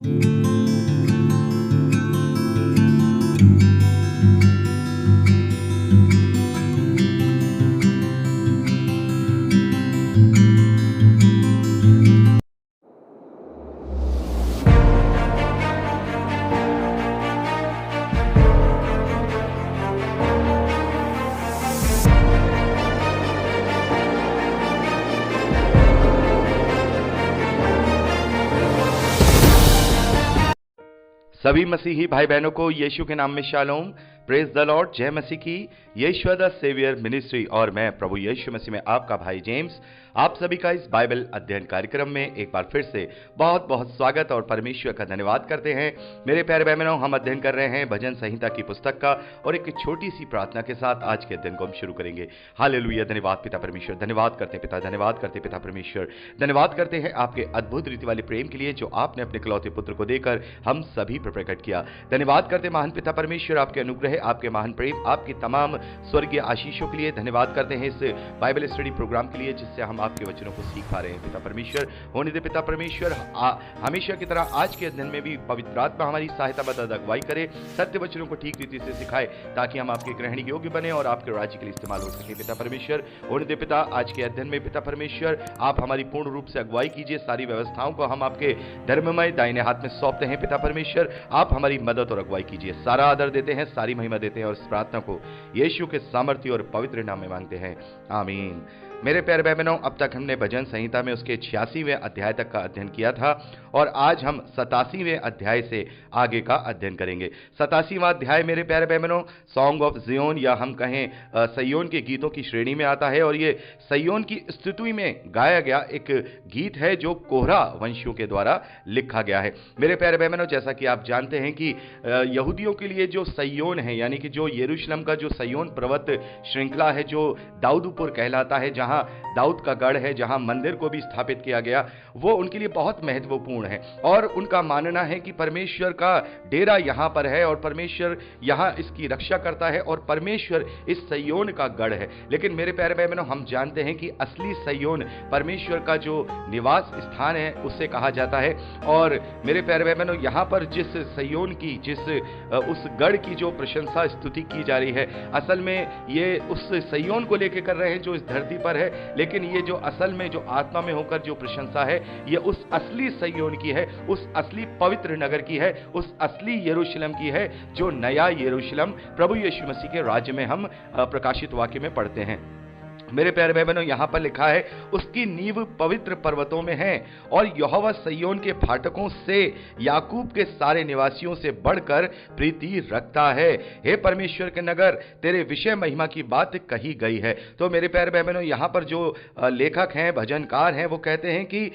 सभी मसीही भाई बहनों को यीशु के नाम में शालोम, प्रेज द लॉर्ड, जय मसीह की। यीशु द सेवियर मिनिस्ट्री और मैं प्रभु यीशु मसीह में आपका भाई जेम्स, आप सभी का इस बाइबल अध्ययन कार्यक्रम में एक बार फिर से बहुत बहुत स्वागत और परमेश्वर का धन्यवाद करते हैं। मेरे प्यारे भाई बहनों, हम अध्ययन कर रहे हैं भजन संहिता की पुस्तक का और एक छोटी सी प्रार्थना के साथ आज के अध्ययन को हम शुरू करेंगे। हालेलुया, धन्यवाद पिता परमेश्वर, धन्यवाद करते पिता, धन्यवाद करते पिता परमेश्वर, धन्यवाद करते हैं आपके अद्भुत रीति वाले प्रेम के लिए जो आपने अपने इकलौते पुत्र को देकर हम सभी पर प्रकट किया। धन्यवाद करते महान पिता परमेश्वर आपके अनुग्रह, आपके महान प्रेम, आपकी तमाम स्वर्गीय आशीषों के लिए। धन्यवाद करते हैं इस बाइबल स्टडी प्रोग्राम के लिए जिससे हम आपके वचनों को सीख पा रहे हैं। पिता परमेश्वर होने दे पिता परमेश्वर, हमेशा की तरह आज के अध्ययन में भी पवित्र आत्मा हमारी सहायता मदद अगुवाई करे, सत्य वचनों को ठीक रीति से सिखाए ताकि हम आपके ग्रहण योग्य बने और आपके राज्य के लिए इस्तेमाल हो सके। पिता परमेश्वर होने दे पिता, आज के अध्ययन में पिता परमेश्वर आप हमारी पूर्ण रूप से अगुवाई कीजिए। सारी व्यवस्थाओं को हम आपके धर्ममय दाहिने हाथ में सौंपते हैं। पिता परमेश्वर आप हमारी मदद और अगुवाई कीजिए। सारा आदर देते हैं, सारी महिमा देते हैं और इस प्रार्थना को यीशु के सामर्थ्य और पवित्र नाम में मांगते हैं, आमीन। मेरे प्यारे भाई बहनों, अब तक हमने भजन संहिता में उसके 86वें अध्याय तक का अध्ययन किया था और आज हम 87वें अध्याय से आगे का अध्ययन करेंगे। 87वां अध्याय मेरे प्यारे भाई बहनों सॉन्ग ऑफ ज़ियोन या हम कहें सैयोन के गीतों की श्रेणी में आता है और ये सैयोन की स्तुति में गाया गया एक गीत है जो कोहरा वंशियों के द्वारा लिखा गया है। मेरे प्यारे भाई बहनों, जैसा कि आप जानते हैं कि यहूदियों के लिए जो सैयोन है यानी कि जो यरूशलेम का जो सैयोन पर्वत श्रृंखला है जो दाऊदपुर कहलाता है, जहां दाऊद का गढ़ है, जहां मंदिर को भी स्थापित किया गया, वो उनके लिए बहुत महत्वपूर्ण है और उनका मानना है कि परमेश्वर का डेरा यहां पर है और परमेश्वर यहां इसकी रक्षा करता है और परमेश्वर इस सैयोन का गढ़ है। लेकिन मेरे प्यारे भाई बहनों, हम जानते हैं कि असली सैयोन परमेश्वर का जो निवास स्थान है उसे कहा जाता है। और मेरे प्यारे भाई बहनों, यहां पर जिस सैयोन की, जिस उस गढ़ की जो प्रशंसा स्तुति की जा रही है, असल में ये उस सैयोन को लेकर कर रहे हैं जो इस धरती पर है, लेकिन ये जो असल में जो आत्मा में होकर जो प्रशंसा है ये उस असली सैयोन की है, उस असली पवित्र नगर की है, उस असली यरूशलेम की है जो नया यरूशलेम प्रभु यीशु मसीह के राज्य में हम प्रकाशित वाक्य में पढ़ते हैं। मेरे प्यारे भाई बहनों, यहां पर लिखा है उसकी नींव पवित्र पर्वतों में है और यहोवा सैयोन के फाटकों से याकूब के सारे निवासियों से बढ़कर प्रीति रखता है। हे परमेश्वर के नगर, तेरे विषय महिमा की बात कही गई है। तो मेरे प्यारे भाई बहनों, यहां पर जो लेखक हैं, भजनकार हैं, वो कहते हैं कि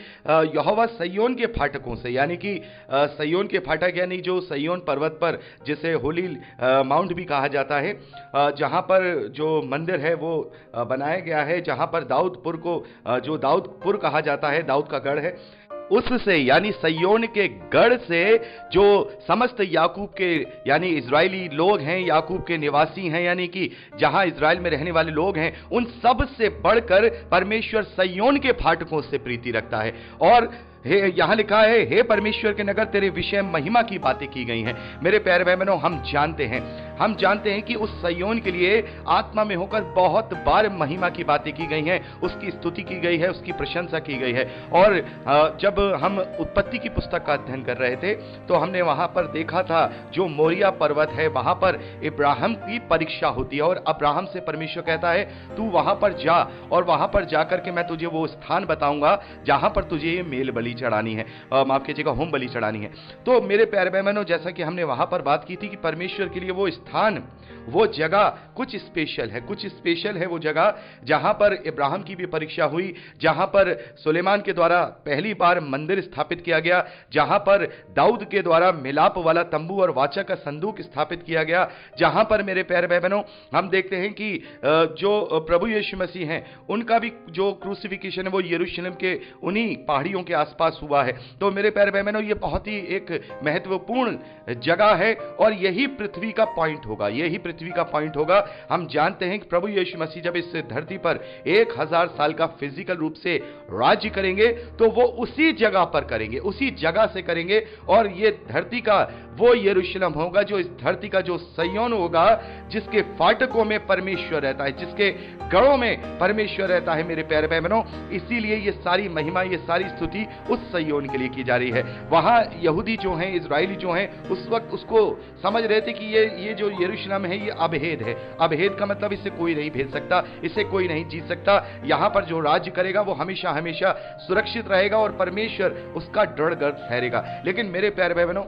यहोवा सैयोन के फाटकों से, यानी कि सैयोन के फाटक यानी जो सैयोन पर्वत पर जिसे होली माउंट भी कहा जाता है, जहां पर जो मंदिर है वो बनाया गया है, जहां पर दाऊदपुर को जो दाऊदपुर कहा जाता है, दाऊद का गढ़ है, उससे यानी सैयोन के गढ़ से जो समस्त याकूब के यानी इजरायली लोग हैं, याकूब के निवासी हैं, यानी कि जहां इजराइल में रहने वाले लोग हैं, उन सब से बढ़कर परमेश्वर सैयोन के फाटकों से प्रीति रखता है। और यहां लिखा है, हे परमेश्वर के नगर, तेरे विषय महिमा की बातें की गई हैं। मेरे प्यारे भाई बहनों, हम जानते हैं कि उस सैयोन के लिए आत्मा में होकर बहुत बार महिमा की बातें की गई हैं, उसकी स्तुति की गई है, उसकी प्रशंसा की गई है। और जब हम उत्पत्ति की पुस्तक का अध्ययन कर रहे थे तो हमने वहां पर देखा था जो मोरिया पर्वत है, वहां पर इब्राहिम की परीक्षा होती है और अब्राहम से परमेश्वर कहता है तू वहां पर जा और वहां पर जाकर के मैं तुझे वो स्थान बताऊंगा जहां पर तुझे ये मेल बलि चढ़ानी है, माफ कीजिएगा, होम बलि चढ़ानी है। तो मेरे प्यारे भाई बहनों, जैसा कि हमने वहां पर बात की थी कि परमेश्वर के लिए वो स्थान, वो जगह कुछ स्पेशल है वो जगह जहां पर इब्राहिम की भी परीक्षा हुई, जहां पर सुलेमान के द्वारा पहली बार मंदिर स्थापित किया गया, जहां पर दाऊद के द्वारा मिलाप वाला तंबू और वाचा का संदूक स्थापित किया गया, जहां पर मेरे प्यारे भाई बहनों हम देखते हैं कि जो प्रभु यीशु मसीह हैं उनका भी जो क्रूसिफिकेशन है वो यरूशलेम के उन्हीं पहाड़ियों के आसपास हुआ है। तो मेरे प्यारे भाई बहनों, ये बहुत ही एक महत्वपूर्ण जगह है और यही पृथ्वी का पॉइंट पॉइंट होगा, यही पृथ्वी का पॉइंट होगा। हम जानते हैं कि प्रभु यीशु मसीह जब इस धरती पर 1000 साल का फिजिकल रूप से राज्य करेंगे तो वो उसी जगह पर करेंगे, उसी जगह से करेंगे। और ये धरती का वो यरूशलेम होगा, जो इस धरती का जो सिय्योन होगा, जिसके फाटकों में परमेश्वर रहता है, जिसके गढ़ों में परमेश्वर रहता है। मेरे प्यारे भाई बहनों, इसीलिए ये सारी महिमा, ये सारी स्तुति उस सिय्योन के लिए की जा रही है। वहां यहूदी जो हैं, इजरायली जो हैं, उस वक्त उसको समझ रहे थे कि ये जो यरूशलेम है, ये अभेद है। अभेद का मतलब इसे कोई नहीं भेद सकता, इसे कोई नहीं जीत सकता। यहां पर जो राज्य करेगा वो हमेशा हमेशा सुरक्षित रहेगा और परमेश्वर उसका दृढ़ गढ़ ठहरेगा। लेकिन मेरे प्यारे भाई बहनों,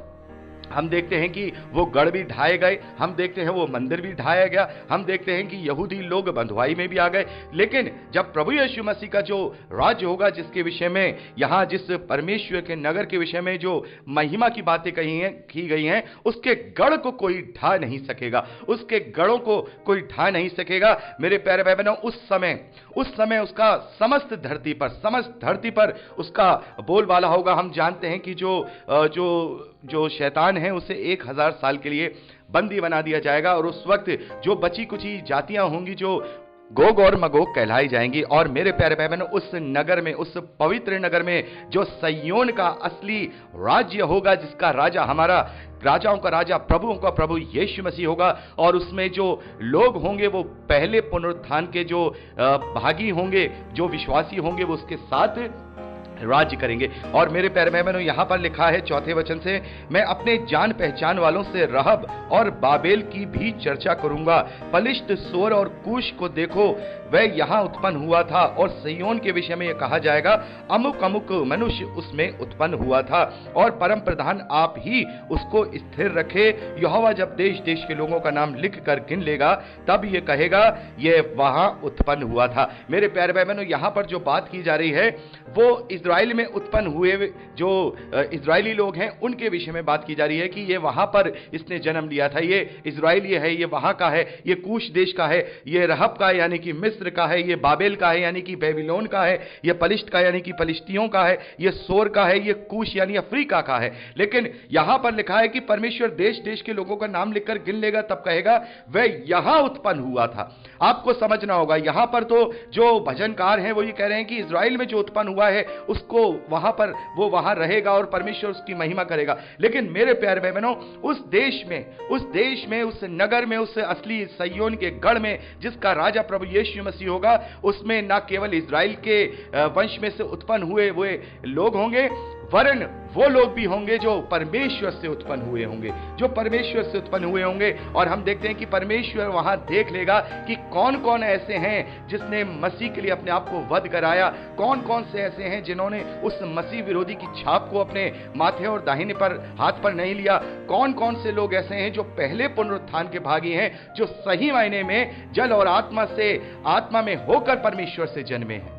हम देखते हैं कि वो गढ़ भी ढाए गए, हम देखते हैं वो मंदिर भी ढाया गया, हम देखते हैं कि यहूदी लोग बंधुआई में भी आ गए। लेकिन जब प्रभु यीशु मसीह का जो राज्य होगा, जिसके विषय में यहां जिस परमेश्वर के नगर के विषय में जो महिमा की बातें की गई हैं, उसके गढ़ को कोई ढा नहीं सकेगा, उसके गढ़ों को कोई ढा नहीं सकेगा। मेरे प्यारे भाई बहनों, उस समय उसका समस्त धरती पर उसका बोलबाला होगा। हम जानते हैं कि जो शैतान है उसे 1000 साल के लिए बंदी बना दिया जाएगा, और उस वक्त जो बची कुची जातियां होंगी जो गोग और मगोग कहलाई जाएंगी। और मेरे प्यारे भाई बहनों, उस नगर में, उस पवित्र नगर में जो सिय्योन का असली राज्य होगा, जिसका राजा हमारा राजाओं का राजा, प्रभुओं का प्रभु यीशु मसीह होगा, और उसमें जो लोग होंगे वो पहले पुनरुत्थान के जो भागी होंगे, जो विश्वासी होंगे, वो उसके साथ राज्य करेंगे। और मेरे प्यारे भाई बहनों, यहां पर लिखा है 4 वचन से, मैं अपने जान पहचान वालों से रहब और बाबेल की भी चर्चा करूंगा। पलिश्त, सोर और कूश को देखो, वह यहां उत्पन्न हुआ था, और सिय्योन के विषय में यह कहा जाएगा, अमुक अमुक मनुष्य उसमें उत्पन्न हुआ था, और परम प्रधान आप ही उसको स्थिर रखे। यहोवा जब देश देश के लोगों का नाम लिख कर गिन लेगा, तब ये कहेगा यह वहां उत्पन्न हुआ था। मेरे प्यारे भाई बहनों, यहां पर जो बात की जा रही है वो इजराइल में उत्पन्न हुए जो इजरायली लोग हैं, उनके विषय में बात की जा रही है कि ये वहां पर इसने जन्म लिया था, ये इजराइल है, ये वहां का है, ये कूश देश का है, ये रहब का यानी कि मिस्र का है, ये बाबेल का है यानी कि बेबीलोन का है, ये पलिश्त का यानी कि पलिश्तियों का है, ये सोर का है, ये कूश यानी अफ्रीका का है। लेकिन यहां पर लिखा है कि परमेश्वर देश देश के लोगों का नाम लिखकर गिन लेगा, तब कहेगा वह यहां उत्पन्न हुआ था। आपको समझना होगा, यहां पर तो जो भजनकार हैं वो ये कह रहे हैं कि इजराइल में जो उत्पन्न हुआ है उसको वहां पर वो वहां रहेगा और परमेश्वर उसकी महिमा करेगा। लेकिन मेरे प्यारे भाई बहनों, उस देश में, उस नगर में, उस असली सिय्योन के गढ़ में, जिसका राजा प्रभु यीशु मसीह होगा, उसमें ना केवल इजराइल के वंश में से उत्पन्न हुए लोग होंगे, वरन वो लोग भी होंगे जो परमेश्वर से उत्पन्न हुए होंगे। और हम देखते हैं कि परमेश्वर वहां देख लेगा कि कौन कौन ऐसे हैं जिसने मसीह के लिए अपने आप को वध कराया, कौन कौन से ऐसे हैं जिन्होंने उस मसीह विरोधी की छाप को अपने माथे और दाहिने पर हाथ पर नहीं लिया, कौन कौन से लोग ऐसे हैं जो पहले पुनरुत्थान के भागी हैं, जो सही मायने में जल और आत्मा में होकर परमेश्वर से जन्मे हैं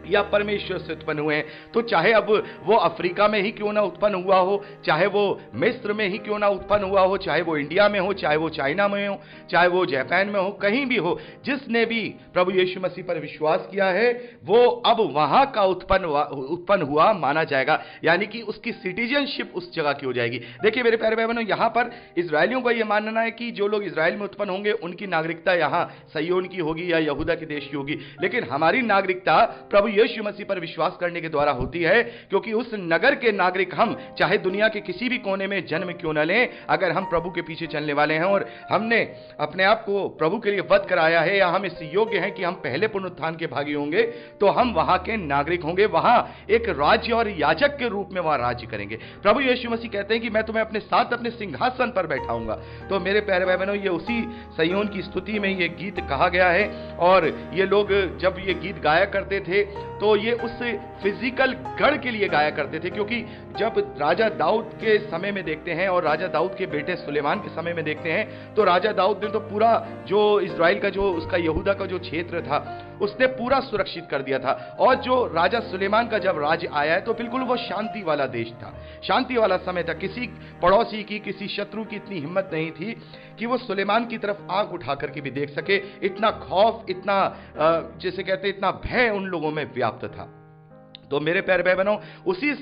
या परमेश्वर से उत्पन्न हुए हैं। तो चाहे अब वो अफ्रीका में ही क्यों ना उत्पन्न हुआ हो, चाहे वो मिस्र में ही क्यों ना उत्पन्न हुआ हो, चाहे वो इंडिया में हो, चाहे वो चाइना में हो, चाहे वो जापान में हो, कहीं भी हो, जिसने भी प्रभु यीशु मसीह पर विश्वास किया है वो अब वहां का उत्पन्न हुआ माना जाएगा, यानी कि उसकी सिटीजनशिप उस जगह की हो जाएगी। देखिए मेरे प्यारे भाई बहनों, यहां पर इजरायलियों का यह मानना है कि जो लोग इजराइल में उत्पन्न होंगे उनकी नागरिकता यहां सिय्योन की होगी या यहूदा के देश की होगी, लेकिन हमारी नागरिकता प्रभु यीशु मसीह पर विश्वास करने के द्वारा होती है, क्योंकि उस नगर के नागरिक हम, चाहे दुनिया के किसी भी कोने में जन्म क्यों न लें, अगर हम प्रभु के पीछे चलने वाले हैं और हमने अपने आप को प्रभु के लिए वध कराया है, या हम इस योग्य हैं कि हम पहले पुनरुत्थान के भागी होंगे, तो हम वहां के नागरिक होंगे, वहां एक राज्य और याजक के रूप में वहां राज्य करेंगे। प्रभु यीशु मसीह कहते हैं कि मैं तुम्हें अपने साथ अपने सिंहासन पर बैठाऊंगा। तो मेरे प्यारे भाई बहनों, ये उसी सिय्योन की स्तुति में ये गीत कहा गया है, और ये लोग जब ये गीत गाया करते थे तो ये उस फिजिकल गढ़ के लिए गाया करते थे, क्योंकि जब राजा दाऊद के समय में देखते हैं और राजा दाऊद के बेटे सुलेमान के समय में देखते हैं, तो राजा दाऊद ने तो पूरा जो इजराइल का जो उसका यहूदा का जो क्षेत्र था उसने पूरा सुरक्षित कर दिया था, और जो राजा सुलेमान का जब राज्य आया है तो बिल्कुल वो शांति वाला देश था, शांति वाला समय था। किसी पड़ोसी की, किसी शत्रु की इतनी हिम्मत नहीं थी कि वो सुलेमान की तरफ आंख उठा करके भी देख सके। इतना खौफ, इतना जैसे कहते इतना भय उन लोगों में व्याप्त था। तो मेरे प्यारे भाई बहनों, उसी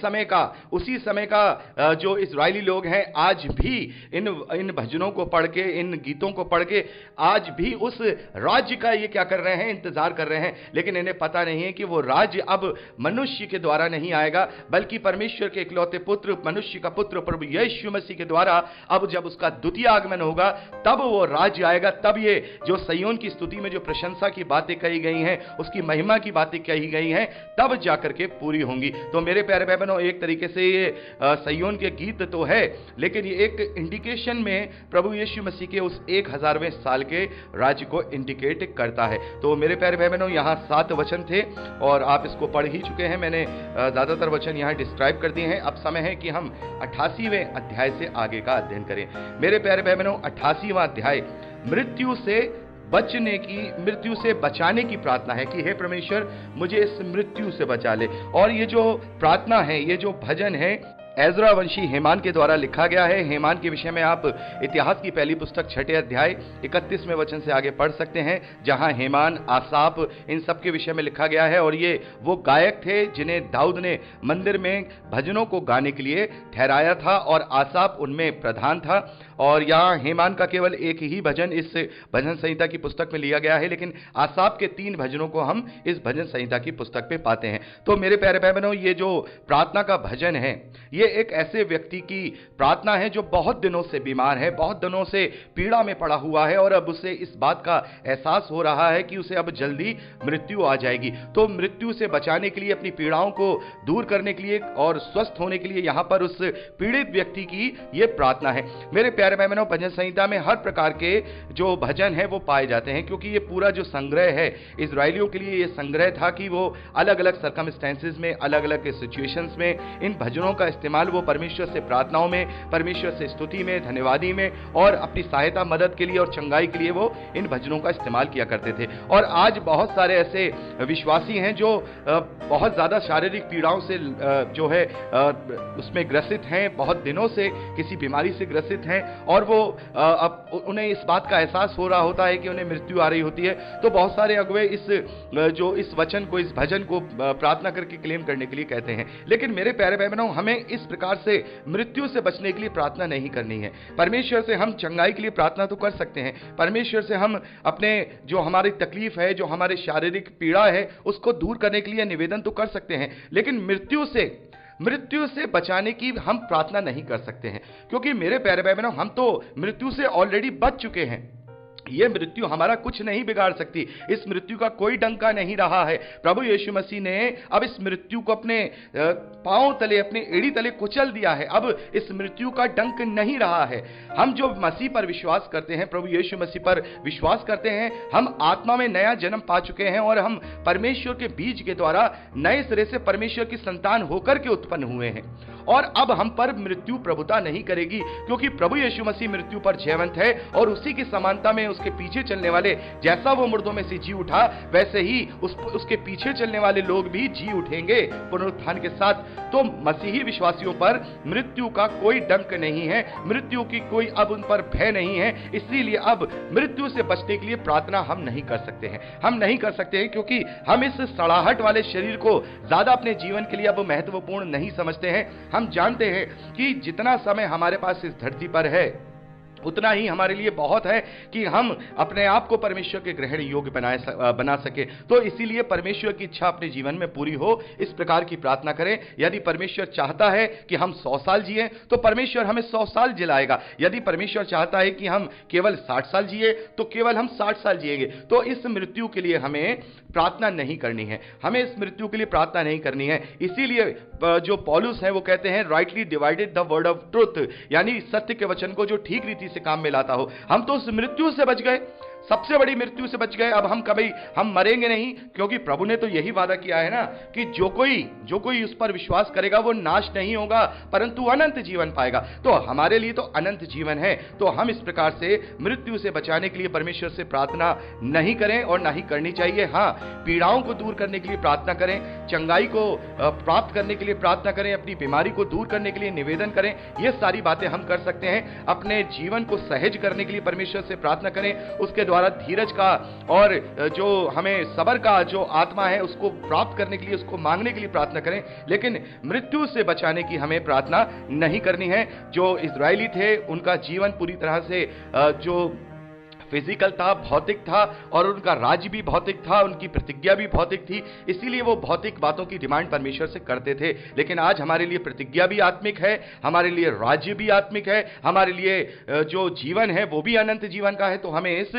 समय का जो इस्राएली लोग हैं आज भी इन भजनों को पढ़ के, इन गीतों को पढ़ के आज भी उस राज्य का ये क्या कर रहे हैं, इंतजार कर रहे हैं। लेकिन इन्हें पता नहीं है कि वो राज्य अब मनुष्य के द्वारा नहीं आएगा, बल्कि परमेश्वर के इकलौते पुत्र, मनुष्य का पुत्र प्रभु यीशु मसीह के द्वारा अब जब उसका द्वितीय आगमन होगा तब वो राज्य आएगा। तब ये जो सिय्योन की स्तुति में जो प्रशंसा की बातें कही गई हैं, उसकी महिमा की बातें कही गई हैं, तब जाकर के पूरी होंगी। तो मेरे प्यारे भाई बहनों, एक तरीके से ये सिय्योन के गीत तो है, लेकिन ये एक इंडिकेशन में प्रभु यीशु मसीह के उस 1000वें साल के राज्य को इंडिकेट करता है। तो मेरे प्यारे भाई बहनों, यहाँ 7 वचन थे और आप इसको पढ़ ही चुके हैं। मैंने ज्यादातर वचन यहाँ डिस्क्राइब कर दिए हैं। अब समय है कि हम 88वें अध्याय से आगे का अध्ययन करें। मेरे प्यारे भाई बहनों, 88वां अध्याय मृत्यु से बचाने की प्रार्थना है कि हे परमेश्वर, मुझे इस मृत्यु से बचा ले। और ये जो प्रार्थना है, ये जो भजन है, एजरा वंशी हेमान के द्वारा लिखा गया है। हेमान के विषय में आप इतिहास की पहली पुस्तक 6 अध्याय 31वें वचन से आगे पढ़ सकते हैं, जहां हेमान, आसाप, इन सब के विषय में लिखा गया है। और ये वो गायक थे जिन्हें दाऊद ने मंदिर में भजनों को गाने के लिए ठहराया था, और आसाप उनमें प्रधान था। और यहाँ हेमान का केवल एक ही भजन इस भजन संहिता की पुस्तक में लिया गया है, लेकिन आसाप के 3 भजनों को हम इस भजन संहिता की पुस्तक पे पाते हैं। तो मेरे प्यारे भाई बहनों, ये जो प्रार्थना का भजन है, ये एक ऐसे व्यक्ति की प्रार्थना है जो बहुत दिनों से बीमार है, बहुत दिनों से पीड़ा में पड़ा हुआ है, और अब उसे इस बात का एहसास हो रहा है कि उसे अब जल्दी मृत्यु आ जाएगी। तो मृत्यु से बचाने के लिए, अपनी पीड़ाओं को दूर करने के लिए और स्वस्थ होने के लिए यहां पर उस पीड़ित व्यक्ति की यह प्रार्थना है। मेरे प्यारे भाई बहनों, भजन संहिता में हर प्रकार के जो भजन है वो पाए जाते हैं, क्योंकि ये पूरा जो संग्रह है इजरायलियों के लिए, ये संग्रह था कि वो अलग अलग सर्कमस्टेंसेस में, अलग अलग सिचुएशंस में इन भजनों का इस्तेमाल वो परमेश्वर से प्रार्थनाओं में, परमेश्वर से स्तुति में, धन्यवादी में, और अपनी सहायता, मदद के लिए और चंगाई के लिए वो इन भजनों का इस्तेमाल किया करते थे। और आज बहुत सारे ऐसे विश्वासी हैं जो बहुत ज्यादा शारीरिक पीड़ाओं से जो है उसमें ग्रसित हैं, बहुत दिनों से किसी बीमारी से ग्रसित हैं, और वो अब उन्हें इस बात का एहसास हो रहा होता है कि उन्हें मृत्यु आ रही होती है। तो बहुत सारे अगुवे इस वचन को, इस भजन को प्रार्थना करके क्लेम करने के लिए कहते हैं। लेकिन मेरे प्यारे भाई बहनों, हमें इस प्रकार से मृत्यु से बचने के लिए प्रार्थना नहीं करनी है। परमेश्वर से हम चंगाई के लिए प्रार्थना तो कर सकते हैं, परमेश्वर से हम अपने जो हमारी तकलीफ है, जो हमारे शारीरिक पीड़ा है, उसको दूर करने के लिए निवेदन तो कर सकते हैं, लेकिन मृत्यु से बचाने की हम प्रार्थना नहीं कर सकते हैं, क्योंकि मेरे प्यारे भाई बहनों, हम तो मृत्यु से ऑलरेडी बच चुके हैं। ये मृत्यु हमारा कुछ नहीं बिगाड़ सकती, इस मृत्यु का कोई डंका नहीं रहा है। प्रभु यीशु मसीह ने अब इस मृत्यु को अपने पांव तले, अपने एड़ी तले कुचल दिया है। अब इस मृत्यु का डंक नहीं रहा है। हम जो मसीह पर विश्वास करते हैं, प्रभु यीशु मसीह पर विश्वास करते हैं, हम आत्मा में नया जन्म पा चुके हैं, और हम परमेश्वर के बीज के द्वारा नए सिरे से परमेश्वर की संतान होकर के उत्पन्न हुए हैं। और अब हम पर मृत्यु प्रभुता नहीं करेगी, क्योंकि प्रभु यीशु मसीह मृत्यु पर जयवंत है, और उसी की समानता में उसके पीछे चलने वाले, जैसा वो मुर्दों में से जी उठा, वैसे ही उसके पीछे चलने वाले लोग भी जी उठेंगे पुनरुत्थान के साथ। तो मसीही विश्वासियों पर मृत्यु का कोई डंक नहीं है, मृत्यु की कोई अब उन पर भय नहीं है। इसीलिए अब मृत्यु से बचने के लिए प्रार्थना हम नहीं कर सकते हैं, क्योंकि हम इस सड़ाहट वाले शरीर को ज्यादा अपने जीवन के लिए अब महत्वपूर्ण नहीं समझते हैं। हम जानते हैं कि जितना समय हमारे पास इस धरती पर है, उतना ही हमारे लिए बहुत है कि हम अपने आप को परमेश्वर के ग्रहण योग्य बना सके। तो इसीलिए परमेश्वर की इच्छा अपने जीवन में पूरी हो, इस प्रकार की प्रार्थना करें। यदि परमेश्वर चाहता है कि हम 100 साल जिए, तो परमेश्वर हमें 100 साल जिलाएगा। यदि परमेश्वर चाहता है कि हम केवल 60 साल जिए, तो केवल हम 60 साल जिएंगे। तो इस मृत्यु के लिए हमें प्रार्थना नहीं करनी है, हमें इस मृत्यु के लिए प्रार्थना नहीं करनी है। इसीलिए जो पौलुस है वो कहते हैं, rightly divided the word of truth, यानी सत्य के वचन को जो ठीक रीति से काम में लाता हो। हम तो उस मृत्यु से बच गए, सबसे बड़ी मृत्यु से बच गए। अब हम मरेंगे नहीं, क्योंकि प्रभु ने तो यही वादा किया है ना कि जो कोई उस पर विश्वास करेगा वो नाश नहीं होगा, परंतु अनंत जीवन पाएगा। तो हमारे लिए तो अनंत जीवन है। तो हम इस प्रकार से मृत्यु से बचाने के लिए परमेश्वर से प्रार्थना नहीं करें और ना ही करनी चाहिए। हाँ, पीड़ाओं को दूर करने के लिए प्रार्थना करें, चंगाई को प्राप्त करने के लिए प्रार्थना करें, अपनी बीमारी को दूर करने के लिए निवेदन करें। ये सारी बातें हम कर सकते हैं। अपने जीवन को सहज करने के लिए परमेश्वर से प्रार्थना करें, उसके द्वारा धीरज का और जो हमें सबर का जो आत्मा है उसको प्राप्त करने के लिए, उसको मांगने के लिए प्रार्थना करें, लेकिन मृत्यु से बचाने की हमें प्रार्थना नहीं करनी है। जो इजरायली थे उनका जीवन पूरी तरह से जो फिजिकल था, भौतिक था, और उनका राज्य भी भौतिक था, उनकी प्रतिज्ञा भी भौतिक थी, इसीलिए वो भौतिक बातों की डिमांड परमेश्वर से करते थे। लेकिन आज हमारे लिए प्रतिज्ञा भी आत्मिक है, हमारे लिए राज्य भी आत्मिक है, हमारे लिए जो जीवन है वो भी अनंत जीवन का है। तो हमें इस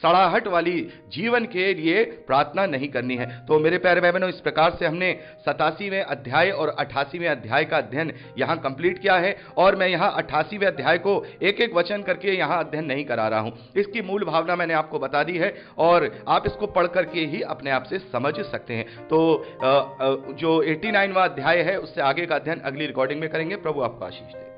सड़ाहट वाली जीवन के लिए प्रार्थना नहीं करनी है। तो मेरे प्यारे भाई बहनों, इस प्रकार से हमने 87वें अध्याय और 88वें अध्याय का अध्ययन यहां कंप्लीट किया है, और मैं यहां 88वें अध्याय को एक एक वचन करके यहां अध्ययन नहीं करा रहा हूं। इसकी मूल भावना मैंने आपको बता दी है, और आप इसको पढ़ करके ही अपने आप से समझ सकते हैं। तो जो 89वां अध्याय है उससे आगे का अध्ययन अगली रिकॉर्डिंग में करेंगे। प्रभु आपको आशीष दे।